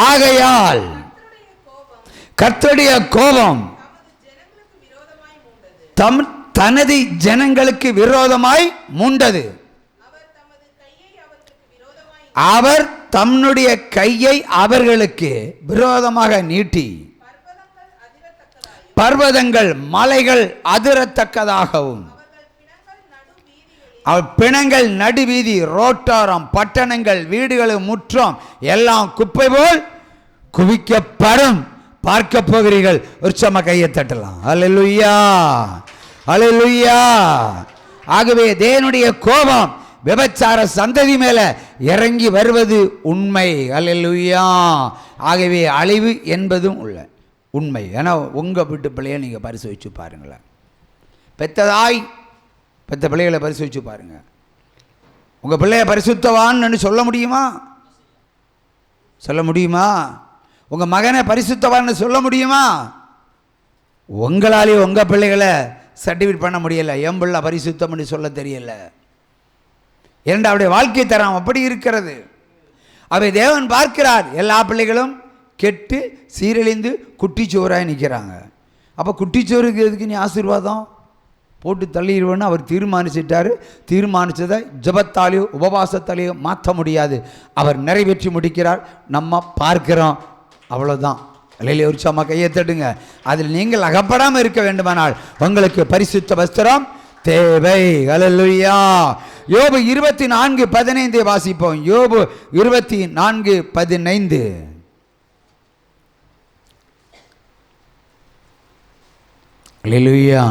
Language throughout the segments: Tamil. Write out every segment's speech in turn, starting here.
ஆகையால் கர்த்தருடைய கோபம் தனது ஜனங்களுக்கு விரோதமாய் மூண்டது. அவர் தம்முடைய கையை அவர்களுக்கு விரோதமாக நீட்டி பர்வதங்கள் மலைகள் அதிரத்தக்கதாகவும் பிணங்கள் நடுவீதி ரோட்டாரம் பட்டணங்கள் வீடுகளும் முற்றம் எல்லாம் குப்பை போல் குவிக்கப்படும். பார்க்க போகிறீர்கள். உற்சவமா கையை தட்டலாம். அல்லேலூயா, அல்லேலூயா. ஆகவே தேவனுடைய கோபம் விபச்சார சந்ததி மேல இறங்கி வருவது உண்மை. அல்லேலூயா. ஆகவே அழிவு என்பதும் உள்ள உண்மை. ஏன்னா உங்கள் வீட்டு பிள்ளையை நீங்கள் பரிசோதிச்சு பாருங்களேன். பெத்த பிள்ளைகளை பரிசோதிச்சு பாருங்கள். உங்கள் பிள்ளைய பரிசுத்தவான்னு சொல்ல முடியுமா? சொல்ல முடியுமா? உங்கள் மகனை பரிசுத்தவான்னு சொல்ல முடியுமா? உங்களாலேயே உங்கள் பிள்ளைகளை சர்டிஃபிகேட் பண்ண முடியலை. என் பிள்ளை பரிசுத்தம்னு சொல்ல தெரியல. ஏனென்றால் அவருடைய வாழ்க்கை தரம் அப்படி இருக்கிறது. அவை தேவன் பார்க்கிறார். எல்லா பிள்ளைகளும் கெட்டு சீரழிந்து குட்டிச்சோராக நிற்கிறாங்க. அப்போ குட்டிச்சோருக்கு எதுக்கு நீ ஆசீர்வாதம் போட்டு தள்ளிடுவேன்னு அவர் தீர்மானிச்சிட்டார். தீர்மானித்ததை ஜபத்தாலேயோ உபவாசத்தாலேயோ மாற்ற முடியாது. அவர் நிறைவேற்றி முடிக்கிறார். நம்ம பார்க்கிறோம். அவ்வளோதான். அல்லேலூயா. உற்சாகமா கையை தட்டுங்க. அதில் நீங்கள் அகப்படாமல் இருக்க வேண்டுமானால் உங்களுக்கு பரிசுத்த வஸ்திரம் தேவை. அல்லேலூயா. யோபு 24:15 வாசிப்போம். யோபு 24:15. அல்லேலூயா.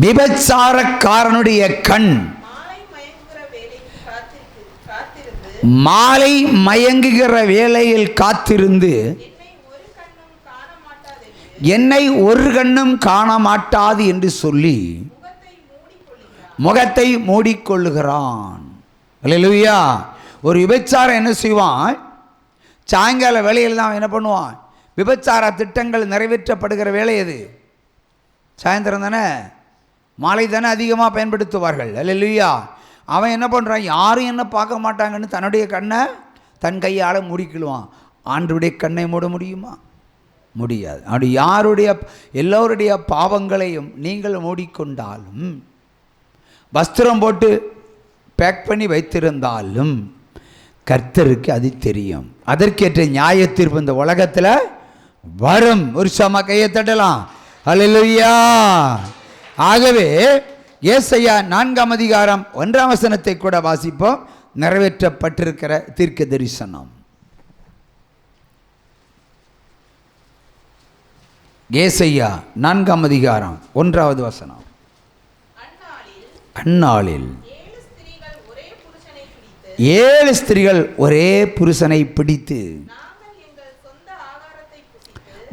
விபச்சாரக்காரனுடைய கண் மாலை மயங்குகிற வேளையில் காத்திருந்து என்னை ஒரு கண்ணும் காண மாட்டாது என்று சொல்லி முகத்தை மூடிக்கொள்ளுகிறான். அல்லேலூயா. ஒரு விபச்சாரம் என்ன செய்வான்? சாயங்கால வேளையில் தான் என்ன பண்ணுவான்? விபச்சார திட்டங்கள் நிறைவேற்றப்படுகிற வேலை எது? சாயந்தரம் தானே, மாலை தானே அதிகமாக பயன்படுத்துவார்கள். அல்லேலூயா. அவன் என்ன பண்ணுறான்? யாரும் என்ன பார்க்க மாட்டாங்கன்னு தன்னுடைய கண்ணை தன் கையால் மூடிக்கிடுவான். ஆண்டவருடைய கண்ணை மூட முடியுமா? முடியாது. அப்படி யாருடைய எல்லோருடைய பாவங்களையும் நீங்கள் மூடிக்கொண்டாலும் வஸ்திரம் போட்டு பேக் பண்ணி வைத்திருந்தாலும் கர்த்தருக்கு அது தெரியும். அதற்கேற்ற நியாய தீர்ப்பு இந்த உலகத்தில் வரும். ஒரு சம கையை தட்டலாம். அல்லேலூயா. ஆகவே ஏசாயா 4:1 கூட வாசிப்போம். நிறைவேற்றப்பட்டிருக்கிற தீர்க்க தரிசனம். ஏசாயா 4:1. அந்நாளில் 7 ஸ்திரீகள் ஒரே புருஷனை பிடித்து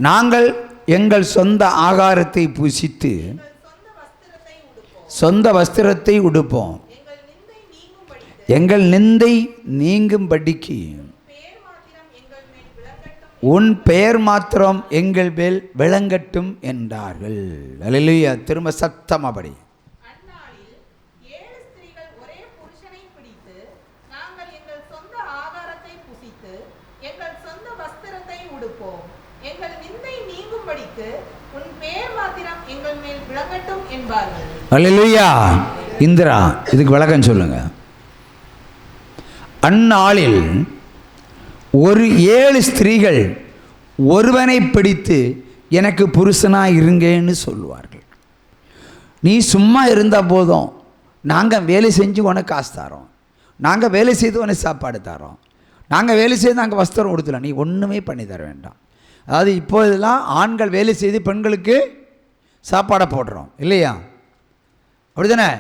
நாங்கள் எங்கள் சொந்த ஆகாரத்தை புசித்து சொந்த வஸ்திரத்தை உடுப்போம். எங்கள் நிந்தை நீங்கும்படிக்கு உன் பெயர் மாத்திரம் எங்கள் மேல் விளங்கட்டும் என்றார்கள். அல்லேலூயா. திரும்ப சத்தமாபடி. அல்லேலூயா. இந்திரா இதுக்கு விளக்கம் சொல்லுங்க. அந்நாளில் ஒரு 7 ஸ்திரீகள் ஒருவனை பிடித்து எனக்கு புருஷனாக இருங்கன்னு சொல்லுவார்கள். நீ சும்மா இருந்தால் போதும், நாங்கள் வேலை செஞ்சு உனக்கு காசு தரோம், நாங்கள் வேலை செய்து உனக்கு சாப்பாடு தரோம், நாங்கள் வேலை செய்து நாங்கள் வஸ்திரம் கொடுத்துலாம், நீ ஒன்றுமே பண்ணி தர வேண்டாம். அதாவது இப்போதெல்லாம் ஆண்கள் வேலை செய்து பெண்களுக்கு சாப்பாடை போடுறோம் இல்லையா? அப்படி தானே?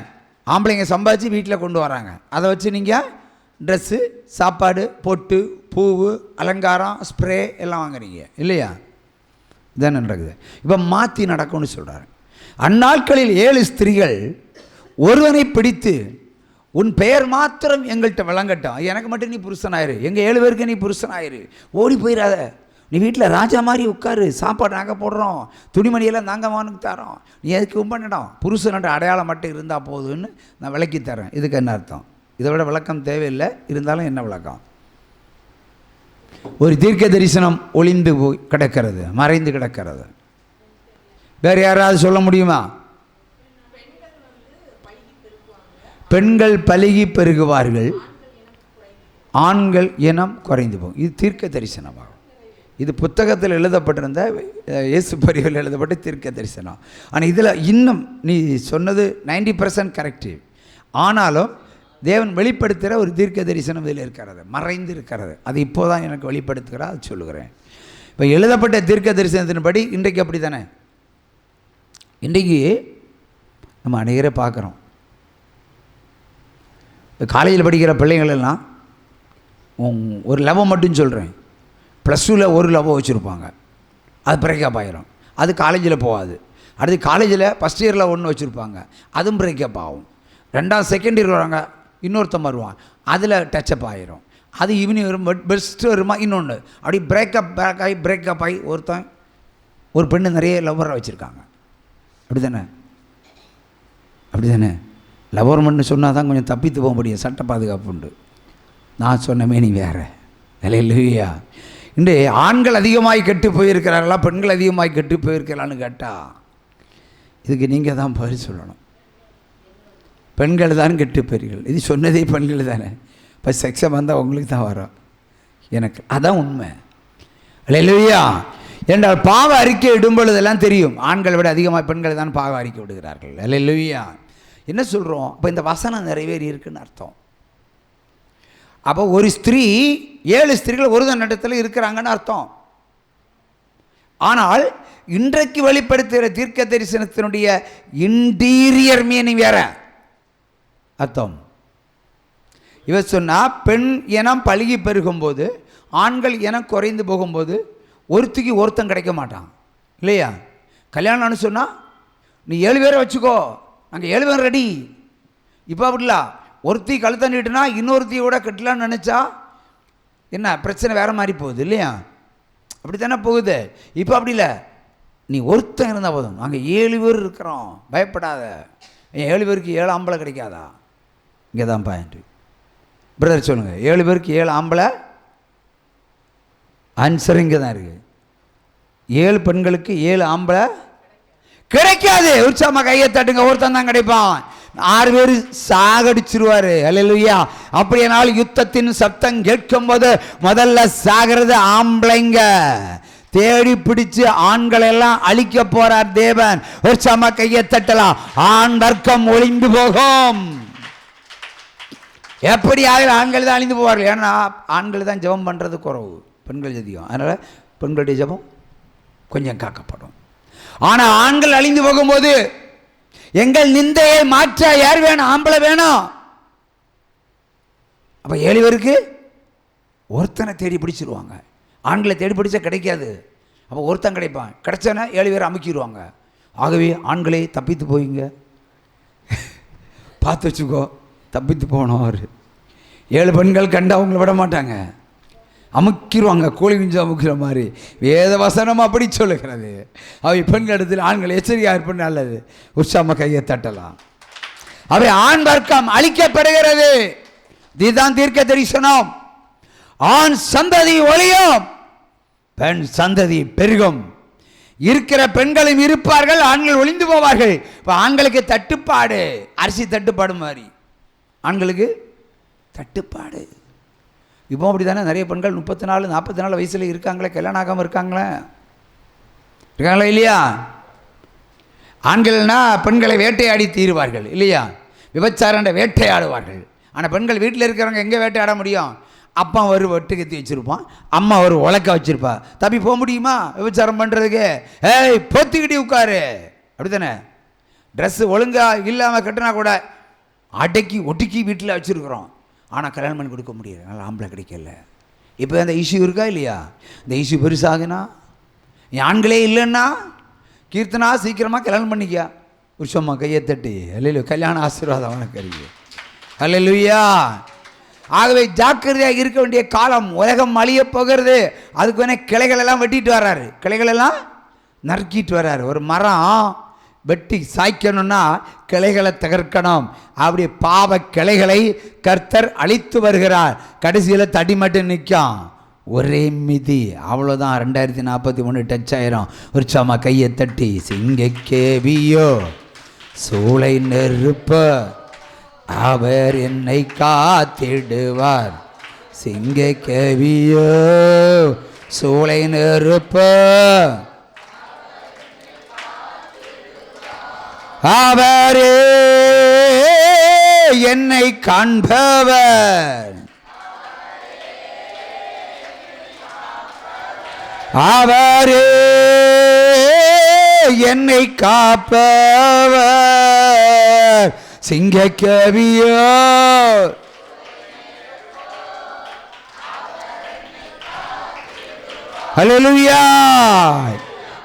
ஆம்பளைங்க சம்பாதிச்சு வீட்டில் கொண்டு வராங்க. அதை வச்சு நீங்கள் ட்ரெஸ்ஸு சாப்பாடு பொட்டு பூவு அலங்காரம் ஸ்ப்ரே எல்லாம் வாங்குறீங்க இல்லையா? இதானே நடக்குது. இப்போ மாற்றி நடக்கும்னு சொல்கிறாரு. அந்நாட்களில் 7 ஸ்திரீகள் ஒருவனை பிடித்து உன் பெயர் மாத்திரம் எங்கள்கிட்ட விளங்கட்டும், எனக்கு மட்டும் நீ புருஷனாயிரு, எங்கள் 7 பேருக்கு நீ புருஷனாயிரு, ஓடி போயிடாத, நீ வீட்டில் ராஜா மாதிரி உட்காரு, சாப்பாடு நாங்கள் போடுறோம், துணிமணியெல்லாம் நாங்கள் வாங்கி தரோம், நீ எதுக்கு பண்ணிடும், புருஷனோட அடையாளம் மட்டும் இருந்தால் போதுன்னு நான் விளக்கி தரேன். இதுக்கு என்ன அர்த்தம்? இதை விட விளக்கம் தேவையில்லை. இருந்தாலும் என்ன விளக்கம்? ஒரு தீர்க்க தரிசனம் ஒளிந்து போய் கிடக்கிறது, மறைந்து கிடக்கிறது. வேறு யாராவது சொல்ல முடியுமா? பெண்கள் பலுகி பெருகுவார்கள், ஆண்கள் இனம் குறைந்து போகும். இது தீர்க்க தரிசனமாகும். இது புத்தகத்தில் எழுதப்பட்டிருந்த இயேசு பரிவில் எழுதப்பட்ட தீர்க்க தரிசனம். ஆனால் இதில் இன்னும் நீ சொன்னது 90% கரெக்டு. ஆனாலும் தேவன் வெளிப்படுத்துகிற ஒரு தீர்க்க தரிசனம் இதில் இருக்கிறது, மறைந்து இருக்கிறது. அது இப்போதான் எனக்கு வெளிப்படுத்துகிறா, அது சொல்லுகிறேன். இப்போ எழுதப்பட்ட தீர்க்க தரிசனத்தின்படி இன்றைக்கு அப்படி தானே? இன்றைக்கு நம்ம அநேகரை பார்க்குறோம். காலேஜில் படிக்கிற பிள்ளைங்களெல்லாம் ஒரு லவ் மட்டும் சொல்கிறேன், +2ல் ஒரு லவ் வச்சுருப்பாங்க, அது பிரேக்கப் ஆகிரும், அது காலேஜில் போகாது. அடுத்து காலேஜில் ஃபஸ்ட் இயரில் ஒன்று வச்சுருப்பாங்க, அதுவும் பிரேக்கப் ஆகும். 2வது செகண்ட் இயர் வராங்க, இன்னொருத்தன் வருவான், அதில் டச்சப் ஆகிரும். அது ஈவினிங் வரும், பெஸ்ட்டு வருமா இன்னொன்று, அப்படி பிரேக்கப் ஆகி ஒருத்தன் ஒரு பெண்ணு நிறைய லவ்வரை வச்சுருக்காங்க. அப்படி தானே? அப்படி தானே? லவர்மெண்ட்னு சொன்னால் தான் கொஞ்சம் தப்பித்து போக முடியும், சட்ட பாதுகாப்பு உண்டு. நான் சொன்னமே நீ வேறு இல்லையா? இன்று ஆண்கள் அதிகமாகி கெட்டு போயிருக்கிறார்களா, பெண்கள் அதிகமாகி கெட்டு போயிருக்கிறான்னு கேட்டால் இதுக்கு நீங்கள் தான் பதில் சொல்லணும். பெண்கள் தான் கெட்டு போயிருங்கள். இது சொன்னதே பெண்கள் தானே. இப்போ செக்ஸை வந்தால் உங்களுக்கு தான் வரும், எனக்கு அதான் உண்மை இல்லையா? என்றால் பாவ அறிக்கை இடும் பொழுதெல்லாம் தெரியும், ஆண்களை விட அதிகமாக பெண்கள் தான் பாவ அறிக்கை விடுகிறார்கள் இல்லையா? என்ன சொல்கிறோம்? இப்போ இந்த வசனம் நிறைவேறி இருக்குன்னு அர்த்தம். அப்போ ஒரு ஸ்திரீ 7 ஸ்திரீகள் ஒரு இடத்துல இருக்கிறாங்கன்னு அர்த்தம். ஆனால் இன்றைக்கு வெளிப்படுத்துகிற தீர்க்க தரிசனத்தினுடைய இன்டீரியர் மீனிங் வேற அர்த்தம். இவர் சொன்னால் பெண் இனம் பழுகி பெருகும்போது, ஆண்கள் இனம் குறைந்து போகும்போது ஒருத்திக்கு ஒருத்தன் கிடைக்க மாட்டான் இல்லையா? கல்யாணம்னு சொன்னால் நீ 7 பேரை வச்சுக்கோ, நாங்கள் 7 பேர் ரெடி. இப்போ அப்படில ஒருத்தி கழுத்தண்டிட்டுனா இன்னொருத்தியோட கட்டலான்னு நினச்சா என்ன பிரச்சனை வேறு மாதிரி போகுது இல்லையா? அப்படி தானே போகுது. இப்போ அப்படி இல்லை, நீ ஒருத்தன் இருந்தால் போதும், நாங்கள் 7 பேர் இருக்கிறோம், பயப்படாத. 7 பேருக்கு 7 ஆம்பளை கிடைக்காதா? இங்கே தான் பாயிண்ட். பிரதர் சொல்லுங்கள், 7 பேருக்கு 7 ஆம்பளை ஆன்சர் இங்கே தான் இருக்குது. 7 பெண்களுக்கு 7 ஆம்பளை கிடைக்காது. உற்சாகமாக கையை தட்டுங்க, ஒருத்தன் தான் கிடைப்பான். 6 பேர் சாகடிச்சிருவாரு அல்லேலூயா. அப்படியானால் யுத்தத்தின் சத்தம் கேட்கும் போது முதல்ல சாகிறது ஆம்பளைங்க. தேடி பிடிச்சு ஆண்கள் எல்லாம் அழிக்க போறார் தேவன். உற்சாகமாக கையை தட்டலாம். ஆண் வர்க்கம் ஒளிந்து போகும். எப்படி ஆண்கள் தான் அழிந்து போவார்கள். ஏன்னா ஆண்கள் தான் ஜெபம் பண்ணுறது குறவு, பெண்கள் அதிகம். அதனால் பெண்களுடைய ஜெபம் கொஞ்சம் காக்கப்படும். ஆனால் ஆண்கள் அழிந்து போகும்போது எங்கள் நிந்தையை மாற்ற யார் வேணும்? ஆம்பளை வேணும். அப்போ 7 பேருக்கு ஒருத்தனை தேடி பிடிச்சிருவாங்க. ஆண்களை தேடி பிடிச்சா கிடைக்காது. அப்போ ஒருத்தன் கிடைப்பான். கிடைச்சானா 7 பேர் அமுக்கிடுவாங்க. ஆகவே ஆண்களே தப்பித்து போயிங்க, பார்த்து வச்சுக்கோ, தப்பித்து போனோம். அவர் 7 பெண்கள் கண்டு அவங்கள விட மாட்டாங்க, அமுக்கிடுவாங்க, கோழி குஞ்சு அமுக்கிற மாதிரி. வேத வசனம் அப்படி சொல்லுகிறது. அவை பெண்கள் இடத்தில் ஆண்கள் எச்சரிக்கையாக இருப்பது நல்லது. உற்சாகமாக கையை தட்டலாம். அவை ஆண் வர்க்கம் அழிக்கப்படுகிறது. இதுதான் தீர்க்க தரிசனம். ஆண் சந்ததி ஒளியும், பெண் சந்ததி பெருகும். இருக்கிற பெண்களும் இருப்பார்கள், ஆண்கள் ஒளிந்து போவார்கள். இப்போ ஆண்களுக்கு தட்டுப்பாடு, அரிசி தட்டுப்பாடு மாதிரி ஆண்களுக்கு தட்டுப்பாடு. இப்போ அப்படி தானே நிறைய பெண்கள் 34 44 வயசில் இருக்காங்களே, கல்யாணம் ஆகாமல் இருக்காங்களா இல்லையா? ஆண்கள்னா பெண்களை வேட்டையாடி தீருவார்கள் இல்லையா? விபச்சாரண்ட வேட்டையாடுவார்கள். ஆனால் பெண்கள் வீட்டில் இருக்கிறவங்க எங்கே வேட்டையாட முடியும்? அப்பா ஒரு வெட்டு கத்தி வச்சுருப்பான், அம்மா ஒரு உலக்க வச்சுருப்பா. தப்பி போக முடியுமா விபச்சாரம் பண்ணுறதுக்கு? ஏய் பொத்திக்கிட்டி உட்காரு. அப்படி தானே? ட்ரெஸ்ஸு ஒழுங்காக இல்லாமல் கட்டினா கூட அடக்கி ஒட்டுக்கி வீட்டில் வச்சுருக்குறோம். ஆனால் கல்யாணம் பண்ணி கொடுக்க முடியாது, அதனால் ஆம்பளை கிடைக்கல. இப்போ அந்த இஷ்யூ இருக்கா இல்லையா? இந்த இஷ்யூ பெருசாகுனா, ஆண்களே இல்லைன்னா கீர்த்தனா சீக்கிரமாக கல்யாணம் பண்ணிக்கா. உற்சவமாக கையை தட்டி அல்லையா, கல்யாண ஆசீர்வாதம் உனக்கு அறிவு அல்லேலூயா. ஆகவே ஜாக்கிரதையாக இருக்க வேண்டிய காலம். உலகம் அழிய போகிறது. அதுக்கு வேணா கிளைகள் எல்லாம் வெட்டிட்டு வர்றாரு, கிளைகள் எல்லாம் நறுக்கிட்டு வர்றாரு. ஒரு மரம் வெட்டி சாய்க்கணும்னா கிளைகளை தகர்க்கணும். அப்படி பாவ கிளைகளை கர்த்தர் அழித்து வருகிறார். கடைசியில் தடி மட்டும் நிற்கும், ஒரே மிதி, அவ்வளோதான். 2043 டச் ஆயிரும். ஒரு சம கையை தட்டி சிங்கக்கேவியோ சூளை நெருப்ப அவர் என்னை காத்திடுவார். சிங்கக்கேவியோ சூளை நெருப்ப அவரே என்னை காண்பவர், அவரே என்னை காப்பவர். சிங்கக்கேவியோ ஹல்லேலூயா,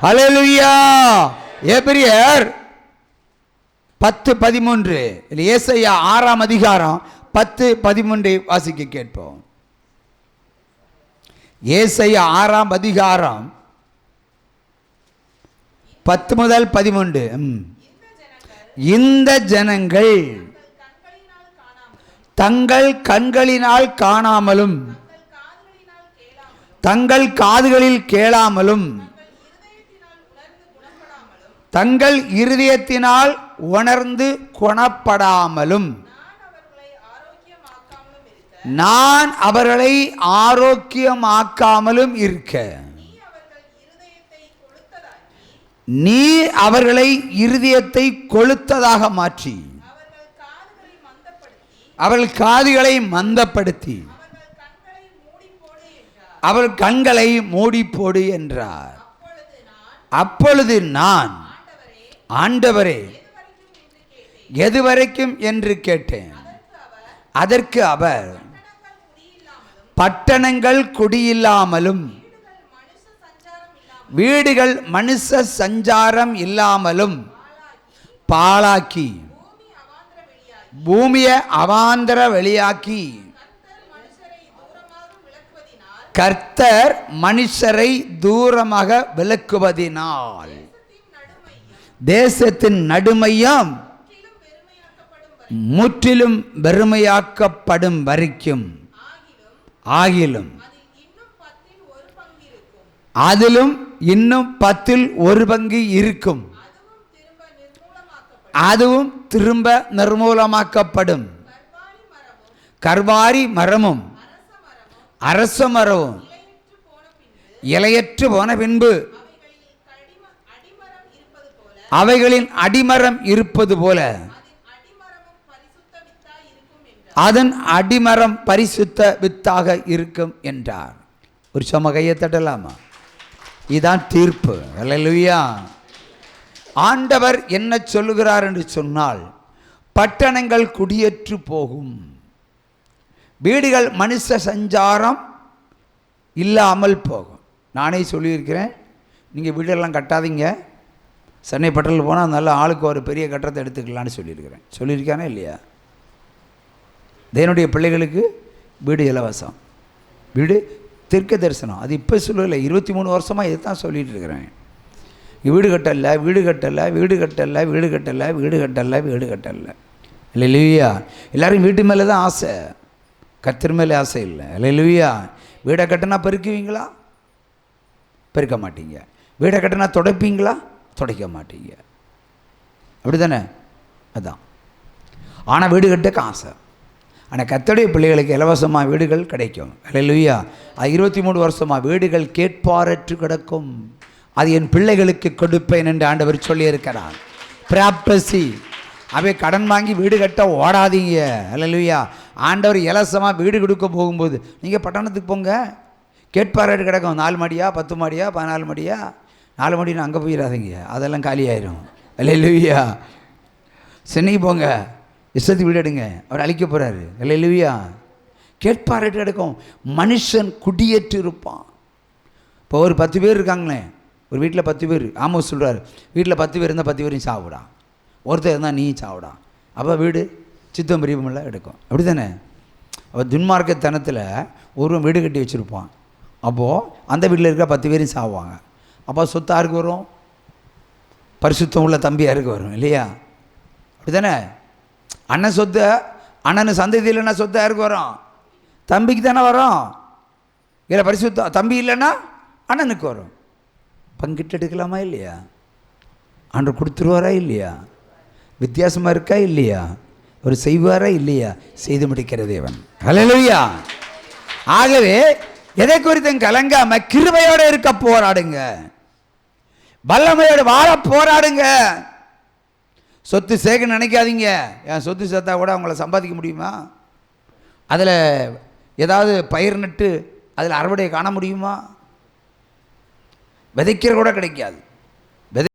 ஹல்லேலூயா. எபிரியர் 10:13, ஏசாயா 6ஆம் அதிகாரம் 10:13 வாசிக்க கேட்போம். ஏசாயா 6ஆம் அதிகாரம் 10 முதல் 13. இந்த ஜனங்கள் தங்கள் கண்களினால் காணாமலும் தங்கள் காதுகளில் கேளாமலும் தங்கள் இருதயத்தினால் உணர்ந்து குணப்படாமலும் நான் அவர்களை ஆரோக்கியமாக்காமலும் இருக்க நீ அவர்களை இருதயத்தை கொளுத்ததாக மாற்றி அவர்கள் காதுகளை மந்தப்படுத்தி அவள் கண்களை மூடி போடு என்றார். அப்பொழுது நான், ஆண்டவரே எதுவரைக்கும் என்று கேட்டேன். அதற்கு அவர், பட்டணங்கள் குடியில்லாமலும் வீடுகள் மனுஷ சஞ்சாரம் இல்லாமலும் பாழாக்கி பூமியை அவாந்தர வெளியாக்கி கர்த்தர் மனுஷரை தூரமாக விலக்குவதினால் தேசத்தின் நடுமையம் முற்றிலும் வெறுமையாக்கப்படும் வரைக்கும் ஆகிலும் அதிலும் இன்னும் 1/10 இருக்கும், அதுவும் திரும்ப நிர்மூலமாக்கப்படும். கர்வாரி மரமும் அரச மரமும் இலையற்று போன பின்பு அவைகளின் அடிமரம் இருப்பது போல அதன் அடிமரம் பரிசுத்த வித்தாக இருக்கும் என்றார். ஒரு சம கையை தட்டலாமா? இதுதான் தீர்ப்பு. அல்லேலூயா. ஆண்டவர் என்ன சொல்லுகிறார் என்று சொன்னால், பட்டணங்கள் குடியேற்று போகும், வீடுகள் மனுஷ சஞ்சாரம் இல்லாமல் போகும். நானே சொல்லியிருக்கிறேன், நீங்கள் வீடெல்லாம் கட்டாதீங்க, சென்னை பட்டணத்தில் போனால் நல்ல ஆளுக்கு ஒரு பெரிய கட்டடத்தை எடுத்துக்கலான்னு சொல்லியிருக்கானே இல்லையா? தேவனுடைய பிள்ளைகளுக்கு வீடு இலவசம், வீடு தீர்க்க தரிசனம். அது இப்போ சொல்லலை, 23 வருஷமாக இதை தான் சொல்லிகிட்டு இருக்கிறேன். வீடு கட்டலை, வீடு கட்டலை, வீடு கட்டலை, வீடு கட்டலை, வீடு கட்டலை, வீடு கட்டலை. அல்லேலூயா. எல்லோரும் வீட்டு மேலே தான் ஆசை, கர்த்தர் மேலே ஆசை இல்லை. அல்லேலூயா. வீடை கட்டினா பெருக்குவீங்களா? பெருக்க மாட்டீங்க. வீடை கட்டினா துடைப்பீங்களா? துடைக்க மாட்டீங்க. அப்படி தானே? அதுதான். ஆனால் வீடு கட்டுக்க ஆசை. ஆனால் கர்த்தருடைய பிள்ளைகளுக்கு இலவசமாக வீடுகள் கிடைக்கும். அல்லேலூயா. 23 வருஷமாக வீடுகள் கேட்பாரற்று கிடக்கும், அது என் பிள்ளைகளுக்கு கொடுப்பேன் என்று ஆண்டவர் சொல்லியிருக்கிறார். பிராப்டசி. அவை கடன் வாங்கி வீடு கட்ட ஓடாதீங்க. அல்லேலூயா. ஆண்டவர் இலவசமாக வீடு கொடுக்க போகும்போது நீங்கள் பட்டணத்துக்கு போங்க, கேட்பாரற்று கிடக்கும். 4 மாடியா 10 மாடியா 14 மாடியா 4 மாடின்னு அங்கே போயிடாதீங்க, அதெல்லாம் காலியாயிரும். அல்லேலூயா. சென்னைக்கு போங்க, இஷ்டத்துக்கு வீடு எடுங்க, அவர் அழிக்க போகிறாரு. அல்லேலூயா. கேட்பாரற்று கிடக்கும். மனுஷன் குடியேற்று இருப்பான். இப்போ ஒரு 10 பேர் இருக்காங்களே, ஒரு வீட்டில் 10 பேர். ஆமோஸ் சொல்கிறார், வீட்டில் 10 பேர் இருந்தால் 10 பேரையும் சாப்பிடா, ஒருத்தர் இருந்தால் நீ சாப்பிடா. அப்போ வீடு சித்தம் பிரியமெல்லாம் எடுக்கும். அப்படி தானே? அவள் துன்மார்க்கத்தனத்தில் ஒருவன் வீடு கட்டி வச்சுருப்பான். அப்போது அந்த வீட்டில் இருக்க 10 பேரும் சாவாங்க. அப்போ சொத்து யாருக்கு வரும்? பரிசுத்தம் உள்ள தம்பி யாருக்கு வரும்? இல்லையா? அப்படி தானே? அண்ணன் சொத்து, அண்ணனு சந்ததி இல்லைன்னா சொத்து யாருக்கு வரும்? தம்பிக்கு தானே வரும். இல்லை பரிசுத்தம் தம்பி இல்லைன்னா அண்ணனுக்கு வரும். பங்கிட்டு எடுக்கலாமா இல்லையா? ஆண்டவர் கொடுத்துருவாரா இல்லையா? வித்தியாசமாக இருக்கா இல்லையா? ஒரு செய்வாரா இல்லையா? செய்து முடிக்கிற தேவன். ஹல்லேலூயா. ஆகவே எதை குறித்தும் கலங்காம கிருபையோடு இருக்க போராடுங்க, வல்லமையோடு வாழ போராடுங்க. சொத்து சேர்க்க நினைக்காதீங்க. என் சொத்து சேர்த்தா கூட அவங்கள சம்பாதிக்க முடியுமா? அதில் ஏதாவது பயிர் நட்டு அதில் அறுவடையை காண முடியுமா? விதைக்கிற கூட கிடைக்காது.